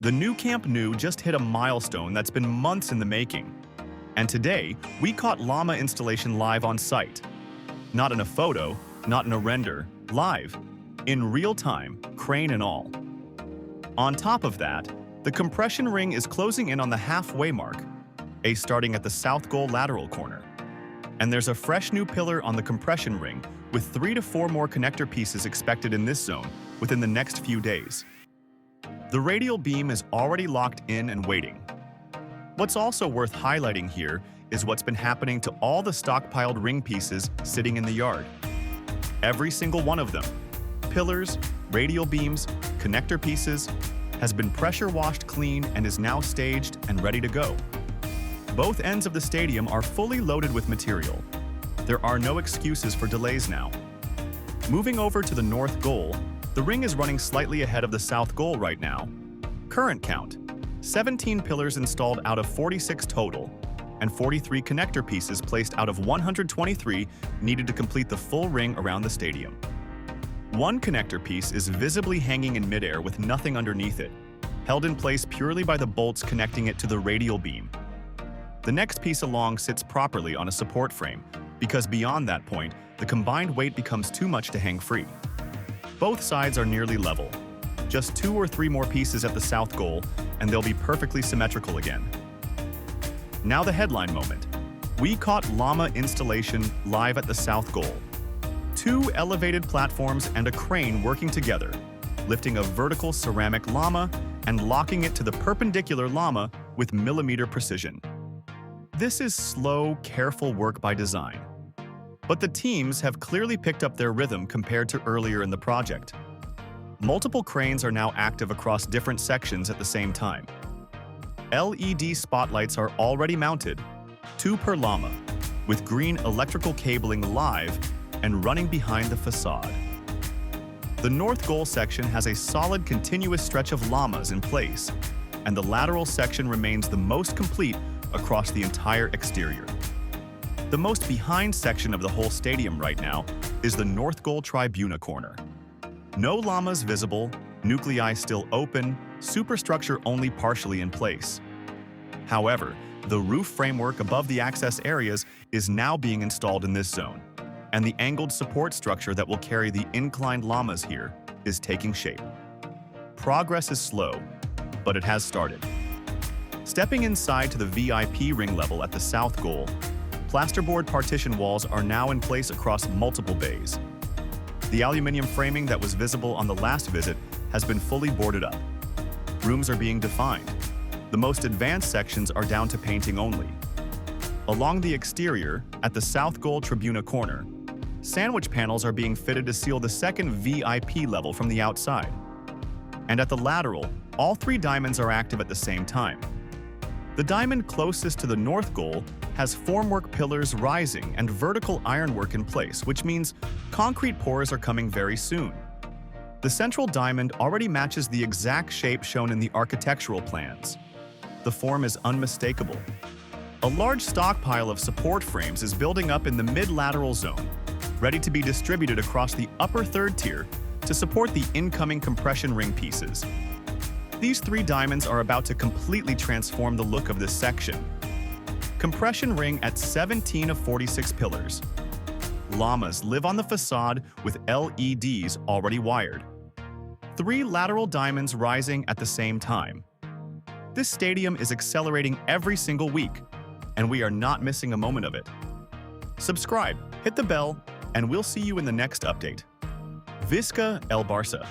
The new Camp Nou just hit a milestone that's been months in the making. And today, we caught Lama installation live on site. Not in a photo, not in a render, live, in real time, crane and all. On top of that, the compression ring is closing in on the halfway mark, starting at the south goal lateral corner. And there's a fresh new pillar on the compression ring with 3 to 4 more connector pieces expected in this zone within the next few days. The radial beam is already locked in and waiting. What's also worth highlighting here is what's been happening to all the stockpiled ring pieces sitting in the yard. Every single one of them, pillars, radial beams, connector pieces, has been pressure washed clean and is now staged and ready to go. Both ends of the stadium are fully loaded with material. There are no excuses for delays now. Moving over to the north goal, the ring is running slightly ahead of the south goal right now. Current count, 17 pillars installed out of 46 total, and 43 connector pieces placed out of 123 needed to complete the full ring around the stadium. One connector piece is visibly hanging in midair with nothing underneath it, held in place purely by the bolts connecting it to the radial beam. The next piece along sits properly on a support frame, because beyond that point, the combined weight becomes too much to hang free. Both sides are nearly level. Just 2 or 3 more pieces at the south goal, and they'll be perfectly symmetrical again. Now the headline moment. We caught Lama installation live at the south goal. 2 elevated platforms and a crane working together, lifting a vertical ceramic Lama and locking it to the perpendicular Lama with millimeter precision. This is slow, careful work by design. But the teams have clearly picked up their rhythm compared to earlier in the project. Multiple cranes are now active across different sections at the same time. LED spotlights are already mounted, 2 per Lama, with green electrical cabling live and running behind the facade. The north goal section has a solid continuous stretch of Lamas in place, and the lateral section remains the most complete across the entire exterior. The most behind section of the whole stadium right now is the north goal tribuna corner. No Lamas visible, nuclei still open, superstructure only partially in place. However, the roof framework above the access areas is now being installed in this zone, and the angled support structure that will carry the inclined Lamas here is taking shape. Progress is slow, but it has started. Stepping inside to the VIP ring level at the south goal, plasterboard partition walls are now in place across multiple bays. The aluminum framing that was visible on the last visit has been fully boarded up. Rooms are being defined. The most advanced sections are down to painting only. Along the exterior, at the south goal tribuna corner, sandwich panels are being fitted to seal the second VIP level from the outside. And at the lateral, all 3 diamonds are active at the same time. The diamond closest to the north goal has formwork pillars rising and vertical ironwork in place, which means concrete pours are coming very soon. The central diamond already matches the exact shape shown in the architectural plans. The form is unmistakable. A large stockpile of support frames is building up in the mid-lateral zone, ready to be distributed across the upper 3rd tier to support the incoming compression ring pieces. These 3 diamonds are about to completely transform the look of this section. Compression ring at 17 of 46 pillars. Lamas live on the facade with LEDs already wired. 3 lateral diamonds rising at the same time. This stadium is accelerating every single week, and we are not missing a moment of it. Subscribe, hit the bell, and we'll see you in the next update. Visca el Barça.